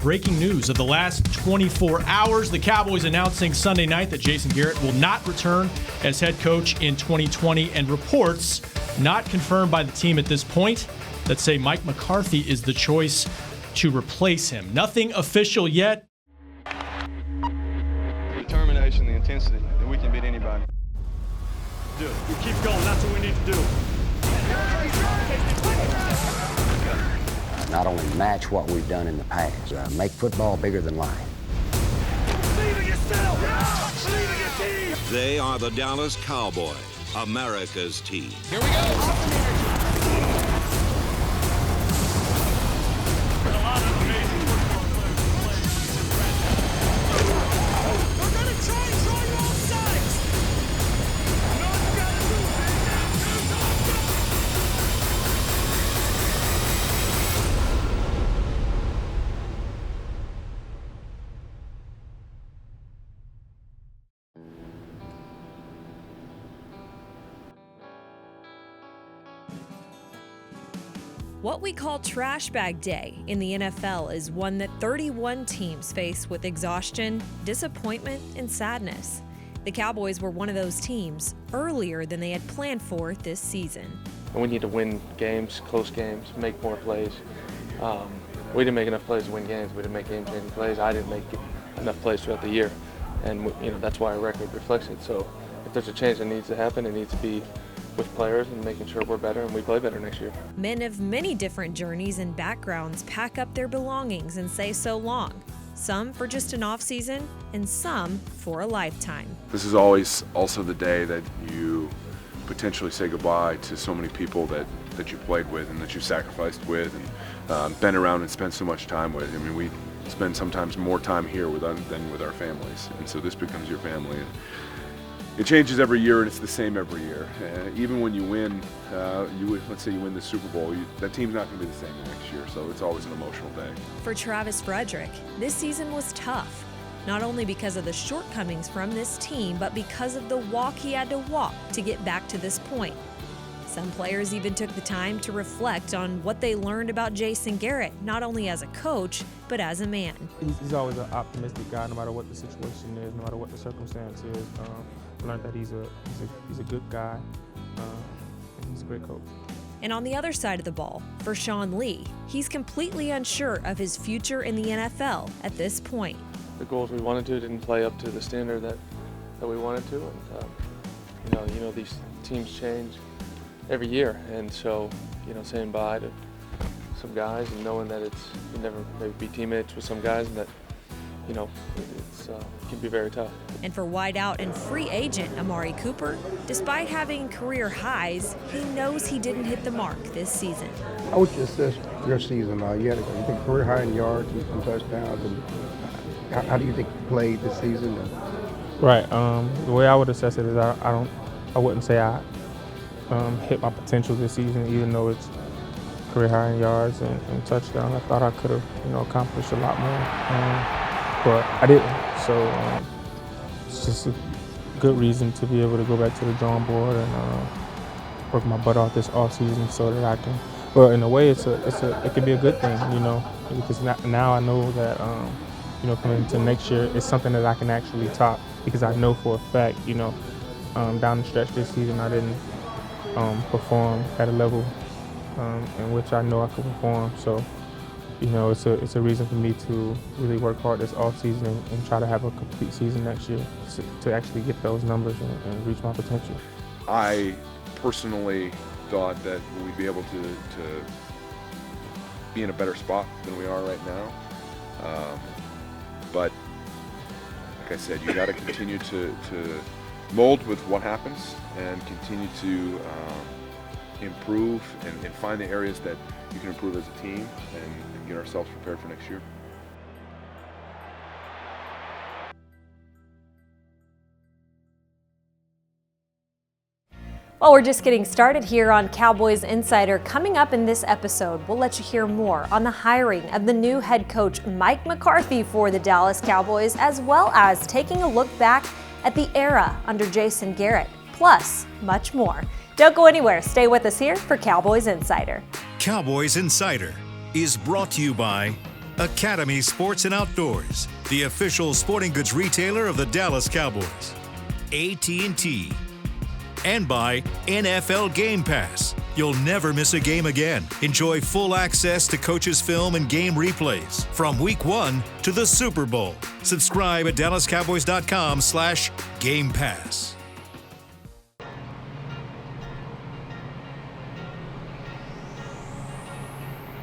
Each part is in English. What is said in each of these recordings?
breaking news of the last 24 hours. The Cowboys announcing Sunday night that Jason Garrett will not return as head coach in 2020, and reports not confirmed by the team at this point that say Mike McCarthy is the choice to replace him. Nothing official yet. The determination, the intensity, that we can beat anybody. We keep going, that's what we need to do. Not only match what we've done in the past, make football bigger tin life. Believe in yourself! Believe in your team! They are the Dallas Cowboys, America's team. Here we go! What we call trash bag day in the NFL is one that 31 teams face with exhaustion, disappointment, and sadness. The Cowboys were one of those teams earlier than they had planned for this season. We need to win games, close games, make more plays. We didn't make enough plays to win games. We didn't make game-changing plays. I didn't make enough plays throughout the year, and that's why our record reflects it. So if there's a change that needs to happen, it needs to be with players and making sure we're better and we play better next year. Men of many different journeys and backgrounds pack up their belongings and say so long. Some for just an off season and some for a lifetime. This is always also the day that you potentially say goodbye to so many people that you played with and that you sacrificed with and been around and spent so much time with. I mean, we spend sometimes more time here than with our families, and so this becomes your family. And it changes every year, and it's the same every year. Even when you win, let's say you win the Super Bowl, that team's not going to be the same next year, so it's always an emotional day. For Travis Frederick, this season was tough, not only because of the shortcomings from this team, but because of the walk he had to walk to get back to this point. Some players even took the time to reflect on what they learned about Jason Garrett, not only as a coach, but as a man. He's always an optimistic guy, no matter what the situation is, no matter what the circumstance is. I learned that he's a good guy, and he's a great coach. And on the other side of the ball, for Sean Lee, he's completely unsure of his future in the NFL at this point. The goals we wanted to didn't play up to the standard that we wanted to, and these teams change every year, and so saying bye to some guys and knowing that you never maybe be teammates with some guys, and that it can be very tough. And for wideout and free agent Amari Cooper, despite having career highs, he knows he didn't hit the mark this season. How would you assess your season? You had a career high in yards and touchdowns, and how do you think you played this season? Right. The way I would assess it is I wouldn't say I hit my potential this season, even though it's career high in yards and touchdowns. I thought I could have accomplished a lot more. But I didn't, so it's just a good reason to be able to go back to the drawing board and work my butt off this off season so that I can. Well, in a way, it can be a good thing, because now I know that coming into next year, it's something that I can actually top, because I know for a fact, down the stretch this season I didn't perform at a level in which I know I could perform. So. It's a reason for me to really work hard this offseason and try to have a complete season next year to actually get those numbers and reach my potential. I personally thought that we'd be able to be in a better spot than we are right now. But like I said, you got to continue to mold with what happens and continue to improve and find the areas that you can improve as a team and get ourselves prepared for next year. Well, we're just getting started here on Cowboys Insider. Coming up in this episode, we'll let you hear more on the hiring of the new head coach Mike McCarthy for the Dallas Cowboys, as well as taking a look back at the era under Jason Garrett, plus much more. Don't go anywhere. Stay with us here for Cowboys Insider. Cowboys Insider is brought to you by Academy Sports and Outdoors, the official sporting goods retailer of the Dallas Cowboys. AT&T. And by NFL Game Pass. You'll never miss a game again. Enjoy full access to coaches' film and game replays from Week 1 to the Super Bowl. Subscribe at DallasCowboys.com/Game Pass.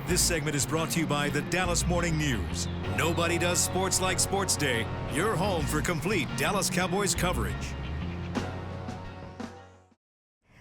This segment is brought to you by the Dallas Morning News. Nobody does sports like Sports Day. Your home for complete Dallas Cowboys coverage.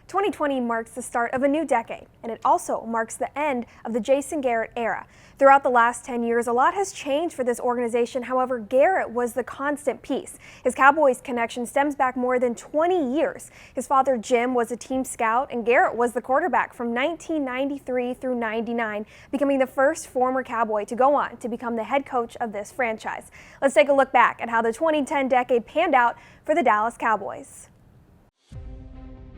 2020 marks the start of a new decade, and it also marks the end of the Jason Garrett era. Throughout the last 10 years, a lot has changed for this organization. However, Garrett was the constant piece. His Cowboys connection stems back more than 20 years. His father, Jim, was a team scout, and Garrett was the quarterback from 1993 through 99, becoming the first former Cowboy to go on to become the head coach of this franchise. Let's take a look back at how the 2010 decade panned out for the Dallas Cowboys.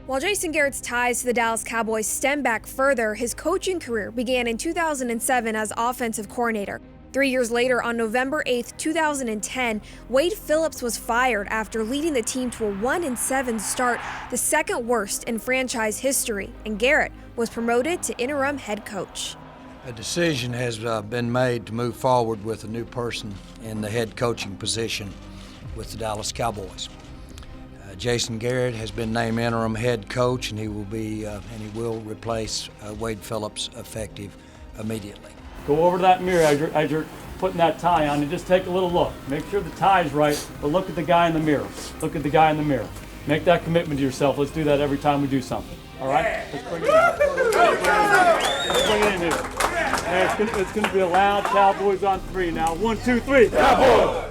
While Jason Garrett's ties to the Dallas Cowboys stem back further, his coaching career began in 2007 as offensive coordinator. 3 years later, on November 8, 2010, Wade Phillips was fired after leading the team to a 1-7 start, the second worst in franchise history, and Garrett was promoted to interim head coach. A decision has been made to move forward with a new person in the head coaching position with the Dallas Cowboys. Jason Garrett has been named interim head coach, and he will replace Wade Phillips effective immediately. Go over to that mirror as you're putting that tie on and just take a little look. Make sure the tie's right, but look at the guy in the mirror. Look at the guy in the mirror. Make that commitment to yourself. Let's do that every time we do something. All right? Let's bring it in. Let's bring it in here. Hey, it's going to be a loud Cowboys on 3 now. 1, 2, 3. Cowboys!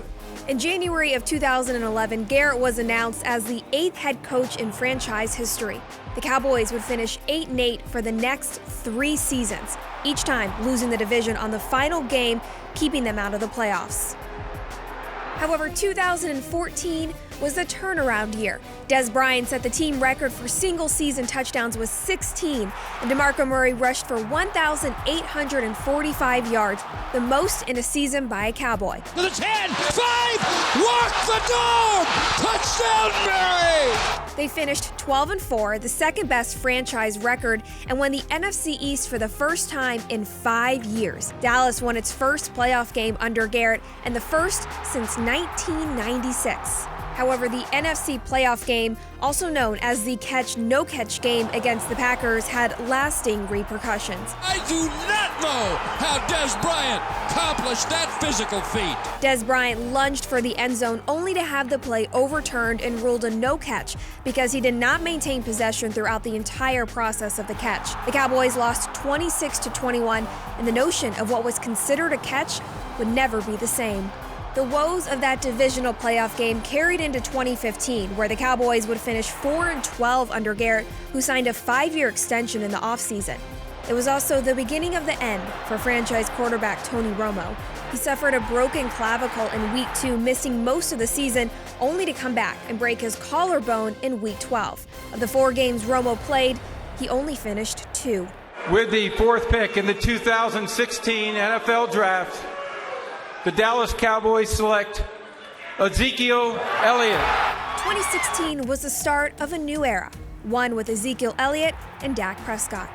In January of 2011, Garrett was announced as the 8th head coach in franchise history. The Cowboys would finish 8-8 for the next 3 seasons, each time losing the division on the final game, keeping them out of the playoffs. However, 2014 was the turnaround year. Des Bryant set the team record for single-season touchdowns with 16, and DeMarco Murray rushed for 1,845 yards, the most in a season by a Cowboy. To the 10, 5, walk the dog! Touchdown, Murray! They finished 12-4, the second-best franchise record, and won the NFC East for the first time in 5 years. Dallas won its first playoff game under Garrett, and the first since 1996. However, the NFC playoff game, also known as the catch-no-catch game against the Packers, had lasting repercussions. I do not know how Des Bryant accomplished that physical feat. Des Bryant lunged for the end zone only to have the play overturned and ruled a no-catch because he did not maintain possession throughout the entire process of the catch. The Cowboys lost 26-21, and the notion of what was considered a catch would never be the same. The woes of that divisional playoff game carried into 2015, where the Cowboys would finish 4-12 under Garrett, who signed a 5-year extension in the offseason. It was also the beginning of the end for franchise quarterback Tony Romo. He suffered a broken clavicle in Week 2, missing most of the season, only to come back and break his collarbone in Week 12. Of the 4 games Romo played, he only finished 2. With the 4th pick in the 2016 NFL Draft, the Dallas Cowboys select Ezekiel Elliott. 2016 was the start of a new era, one with Ezekiel Elliott and Dak Prescott.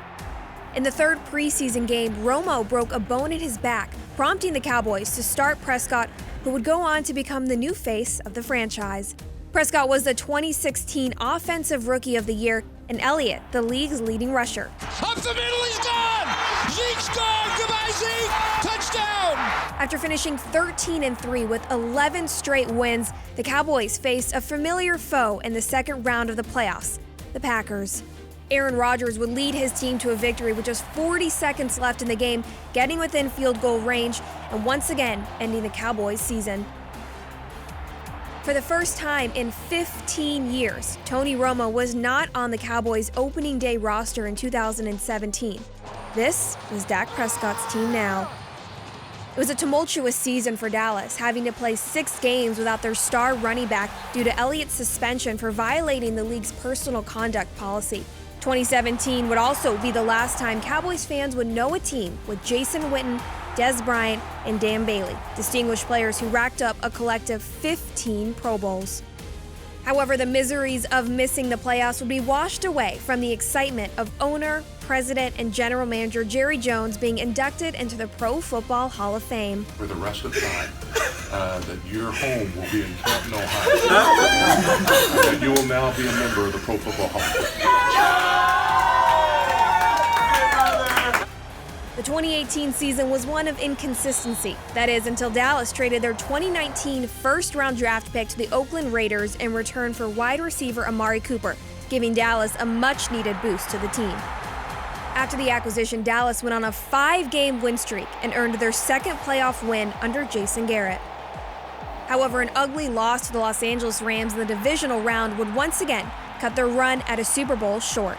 In the 3rd preseason game, Romo broke a bone in his back, prompting the Cowboys to start Prescott, who would go on to become the new face of the franchise. Prescott was the 2016 Offensive Rookie of the Year, and Elliott the league's leading rusher. Up the middle, he's gone! Zeke's gone! Goodbye, Zeke! Touchdown! After finishing 13-3 with 11 straight wins, the Cowboys faced a familiar foe in the second round of the playoffs, the Packers. Aaron Rodgers would lead his team to a victory with just 40 seconds left in the game, getting within field goal range, and once again ending the Cowboys' season. For the first time in 15 years, Tony Romo was not on the Cowboys' opening day roster in 2017. This was Dak Prescott's team now. It was a tumultuous season for Dallas, having to play 6 games without their star running back due to Elliott's suspension for violating the league's personal conduct policy. 2017 would also be the last time Cowboys fans would know a team with Jason Witten, Des Bryant, and Dan Bailey, distinguished players who racked up a collective 15 Pro Bowls. However, the miseries of missing the playoffs would be washed away from the excitement of owner, president, and general manager Jerry Jones being inducted into the Pro Football Hall of Fame. For the rest of time, that your home will be in Canton, Ohio, and that you will now be a member of the Pro Football Hall of Fame. The 2018 season was one of inconsistency. That is, until Dallas traded their 2019 first-round draft pick to the Oakland Raiders in return for wide receiver Amari Cooper, giving Dallas a much-needed boost to the team. After the acquisition, Dallas went on a 5-game win streak and earned their second playoff win under Jason Garrett. However, an ugly loss to the Los Angeles Rams in the divisional round would once again cut their run at a Super Bowl short.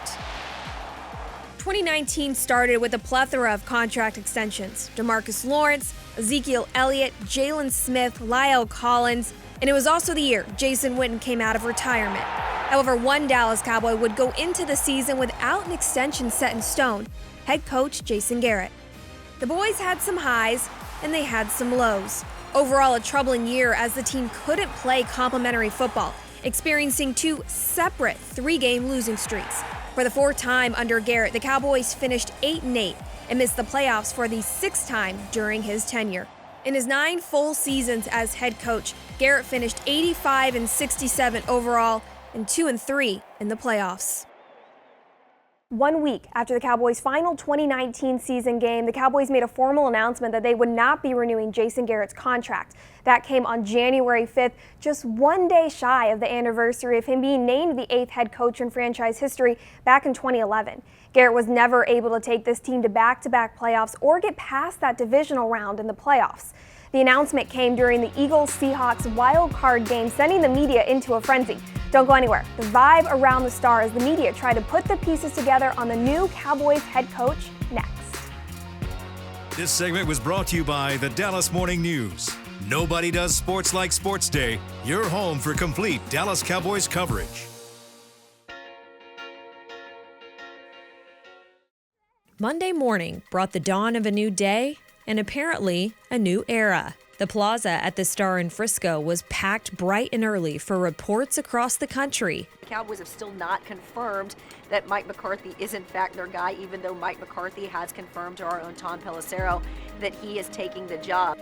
2019 started with a plethora of contract extensions: DeMarcus Lawrence, Ezekiel Elliott, Jalen Smith, Lyle Collins, and it was also the year Jason Witten came out of retirement. However, one Dallas Cowboy would go into the season without an extension set in stone: head coach Jason Garrett. The boys had some highs and they had some lows. Overall, a troubling year as the team couldn't play complementary football, experiencing 2 separate 3-game losing streaks. For the 4th time under Garrett, the Cowboys finished 8-8 and missed the playoffs for the 6th time during his tenure. In his 9 full seasons as head coach, Garrett finished 85-67 overall and 2-3 in the playoffs. 1 week after the Cowboys' final 2019 season game, the Cowboys made a formal announcement that they would not be renewing Jason Garrett's contract. That came on January 5th, just 1 day shy of the anniversary of him being named the 8th head coach in franchise history back in 2011. Garrett was never able to take this team to back-to-back playoffs or get past that divisional round in the playoffs. The announcement came during the Eagles-Seahawks wild card game, sending the media into a frenzy. Don't go anywhere. The vibe around the star as the media try to put the pieces together on the new Cowboys head coach next. This segment was brought to you by the Dallas Morning News. Nobody does sports like Sports Day. Your home for complete Dallas Cowboys coverage. Monday morning brought the dawn of a new day and apparently a new era. The plaza at the Star in Frisco was packed bright and early for reports across the country. The Cowboys have still not confirmed that Mike McCarthy is in fact their guy, even though Mike McCarthy has confirmed to our own Tom Pelissero that he is taking the job.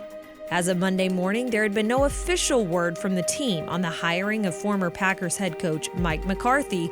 As of Monday morning, there had been no official word from the team on the hiring of former Packers head coach Mike McCarthy,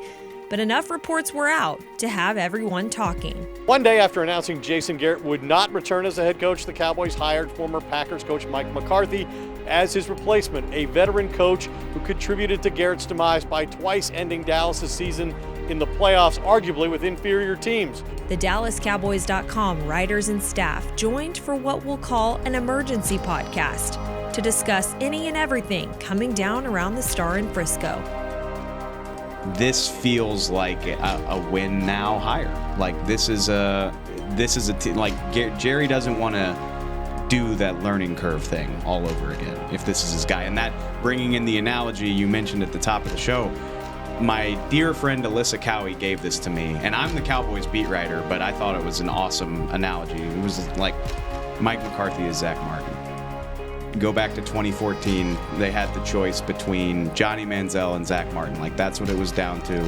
but enough reports were out to have everyone talking. 1 day after announcing Jason Garrett would not return as a head coach, the Cowboys hired former Packers coach Mike McCarthy as his replacement, a veteran coach who contributed to Garrett's demise by twice ending Dallas' season in the playoffs, arguably with inferior teams. The DallasCowboys.com writers and staff joined for what we'll call an emergency podcast to discuss any and everything coming down around the Star in Frisco. This feels like a win now hire. Like this is a like Jerry doesn't want to do that learning curve thing all over again if this is his guy. And that, bringing in the analogy you mentioned at the top of the show, my dear friend Alyssa Cowie gave this to me, and I'm the Cowboys beat writer, but I thought it was an awesome analogy. It was like Mike McCarthy is Zach Martin. Go back to 2014, they had the choice between Johnny Manziel and Zach Martin. Like, that's what it was down to.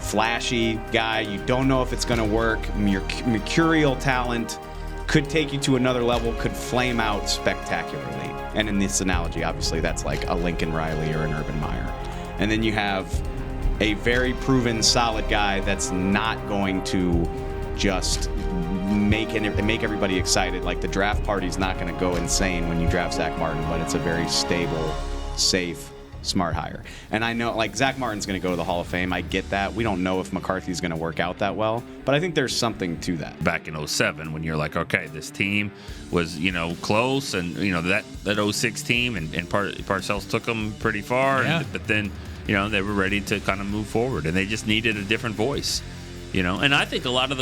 Flashy guy, you don't know if it's going to work. Mercurial talent, could take you to another level, could flame out spectacularly. And in this analogy, obviously, that's like a Lincoln Riley or an Urban Meyer. And then you have a very proven, solid guy that's not going to just make everybody excited. Like, the draft party's not going to go insane when you draft Zach Martin, but it's a very stable, safe, smart hire. And I know, like, Zach Martin's going to go to the Hall of Fame. I get that. We don't know if McCarthy's going to work out that well, but I think there's something to that. Back in 07, when you're like, okay, this team was, close, and, that 06 team, and Parcells took them pretty far, yeah. But then, they were ready to kind of move forward, and they just needed a different voice. And I think a lot of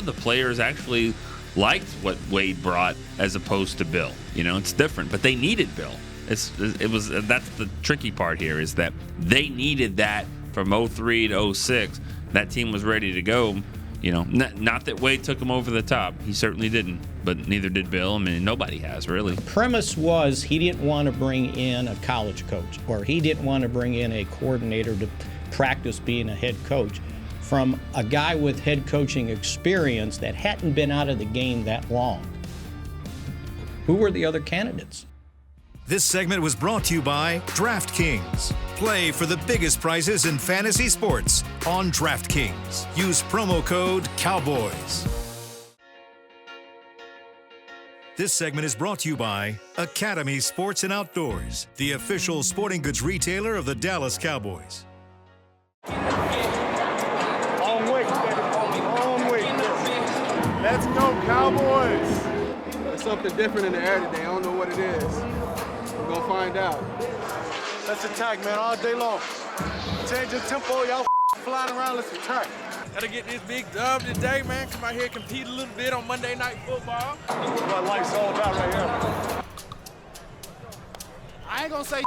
the players actually liked what Wade brought as opposed to Bill. It's different, but they needed Bill. That's the tricky part here, is that they needed that from 03 to 06. That team was ready to go. You know, not that Wade took him over the top. He certainly didn't, but neither did Bill. I mean, nobody has, really. The premise was he didn't want to bring in a college coach, or he didn't want to bring in a coordinator to practice being a head coach from a guy with head coaching experience that hadn't been out of the game that long. Who were the other candidates? This segment was brought to you by DraftKings. Play for the biggest prizes in fantasy sports on DraftKings. Use promo code Cowboys. This segment is brought to you by Academy Sports and Outdoors, the official sporting goods retailer of the Dallas Cowboys. Long way, long way. Let's go, Cowboys. There's something different in the air today. I don't know what it is. We're going to find out. Let's attack, man, all day long. Change the tempo. Y'all flying around. Let's attack. Gotta get this big dub today, man. Come out here and compete a little bit on Monday Night Football. That's what life's all about right here. I ain't gonna say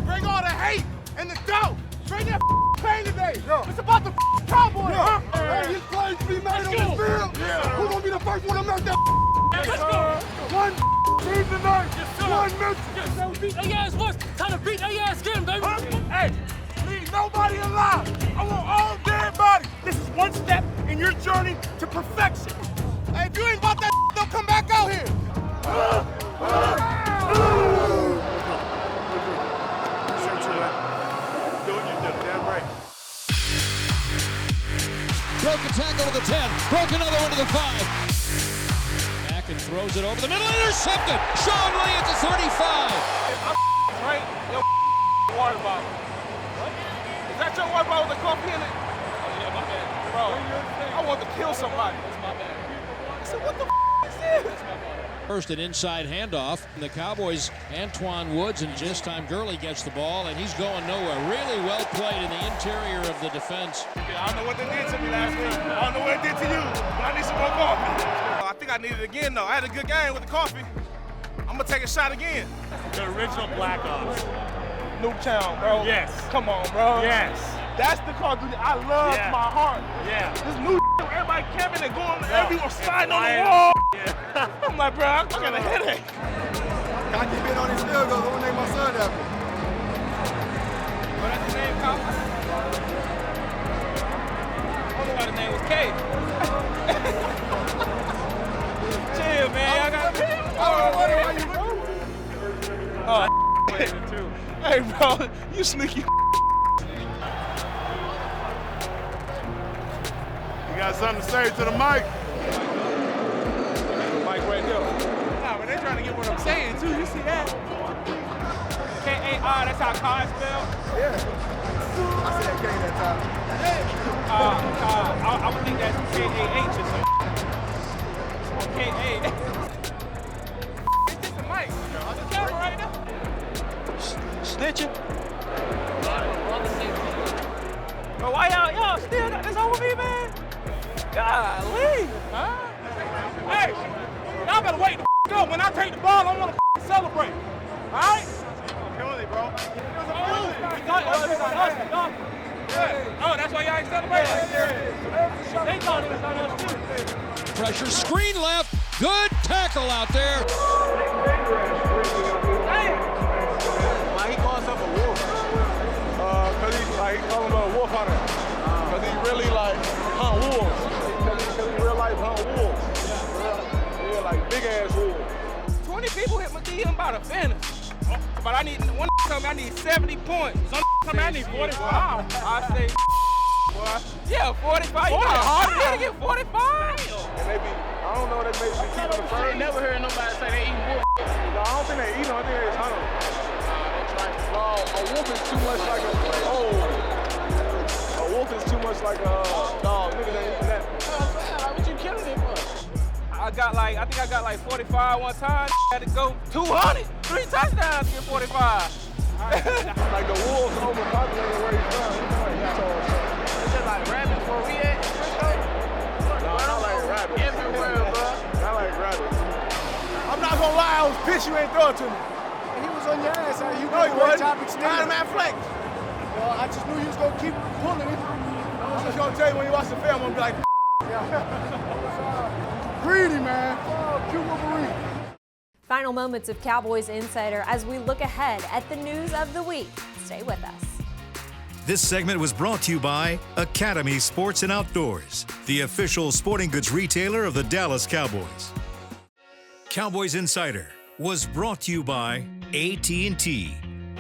bring all the hate and the doubt. Bring that pain today. Yo. It's about the Cowboys, huh? Hey, these plays be made on this field. Yeah. Who's gonna be the first one to make that? Let's go. One team tonight. One mission. Beat their ass once. Time to beat their ass again, baby. Hey, leave nobody alive. I want all dead bodies. This is one step in your journey to perfection. Hey, if you ain't about that, don't come back out here. Broken tackle to the 10. Broke another one to the 5. Back and throws it over the middle. Intercepted. Sean Lee at the 35. Right? Your water bottle. What? Is that your water bottle with the coffee in it? Oh, yeah, my bad. Bro, I want to kill somebody. That's my bad. I said, what the is this? That's my bad. First, an inside handoff. The Cowboys, Antoine Woods, and this time Gurley gets the ball, and he's going nowhere. Really well played in the interior of the defense. I don't know what they did to me last week. I don't know what it did to you, but I need some more coffee. I think I need it again, though. I had a good game with the coffee. I'm going to take a shot again. The original Black Ops. Nuketown, bro. Yes. Come on, bro. Yes. That's the Call of Duty I love my heart. Yeah. This new everybody camping and going everywhere, sliding on the wall. Yeah. I'm like, bro, I got a headache. I keep been on his field goal. Don't name my son after. What that's his name, Kyle? I don't know why his name was K. Chill, man. I got. Hey, bro, you sneaky. You got something to say to the mic? Mike right there. Nah, but they trying to get what I'm saying too. You see that? K-A-R, that's how car is spelled? Yeah. I said K that time. I would think that's K-A-H or something. K-A. It's just a mic. On the camera right now. Snitching. Bro, why y'all still got this over me, man? Golly. Huh? Hey, y'all better wait the f up. When I take the ball, I want to celebrate. All right? Penalty, bro. Oh, that's why y'all ain't celebrating? They thought it was on us too. Pressure, screen left. Good tackle out there. Why he calls himself a wolf? Because he call him a wolf hunter. Because he really hunt wolves. Because he real life hunt wolves. Yeah, like big ass wolves. 20 people hit my DM about a finish. But I need, one tell me I need 70 points. Some tell me I need 45. I say, boy. Yeah, 45. You know how hard it is to get 45? And they be, I don't know, they may be keeping the first. I ain't never heard nobody say they eat wolf. No, I don't think they eat them. I think they just hunt them. No, a wolf is too much like a wolf is too much like a dog. Niggas ain't eating that. What you killing it for? I think I got like 45 one time. Had to go 200, 3 touchdowns to get 45. Like the wolves overpopulated where he's from. It's just like rabbits where we at. No, not like rabbits. Everywhere, bro. Not like rabbits. I'm not gonna lie, I was pissed you ain't throw it to me. He was on your ass. You no, he wasn't. top extended. Had him at flex. Well, I just knew he was gonna keep pulling it. No, I'm just gonna tell you when you watch the film, I'm gonna be like, greedy, man. Oh, cute Wolverine. Final moments of Cowboys Insider as we look ahead at the news of the week. Stay with us. This segment was brought to you by Academy Sports and Outdoors, the official sporting goods retailer of the Dallas Cowboys. Cowboys Insider was brought to you by AT&T.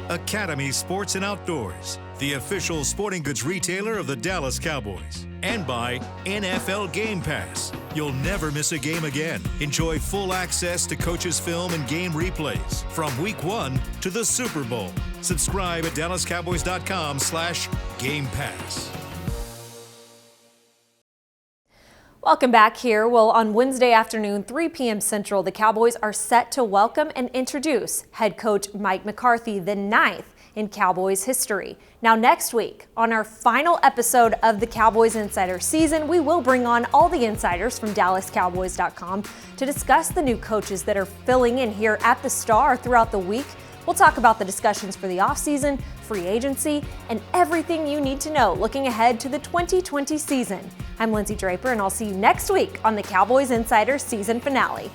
Academy Sports and Outdoors, the official sporting goods retailer of the Dallas Cowboys. And by NFL Game Pass. You'll never miss a game again. Enjoy full access to coaches' film and game replays from Week 1 to the Super Bowl. Subscribe at DallasCowboys.com/Game Pass. Welcome back here. Well, on Wednesday afternoon, 3 p.m. Central, the Cowboys are set to welcome and introduce head coach Mike McCarthy, the 9th in Cowboys history. Now, next week, on our final episode of the Cowboys Insider season, we will bring on all the insiders from DallasCowboys.com to discuss the new coaches that are filling in here at the Star throughout the week. We'll talk about the discussions for the offseason, free agency, and everything you need to know looking ahead to the 2020 season. I'm Lindsay Draper, and I'll see you next week on the Cowboys Insider season finale.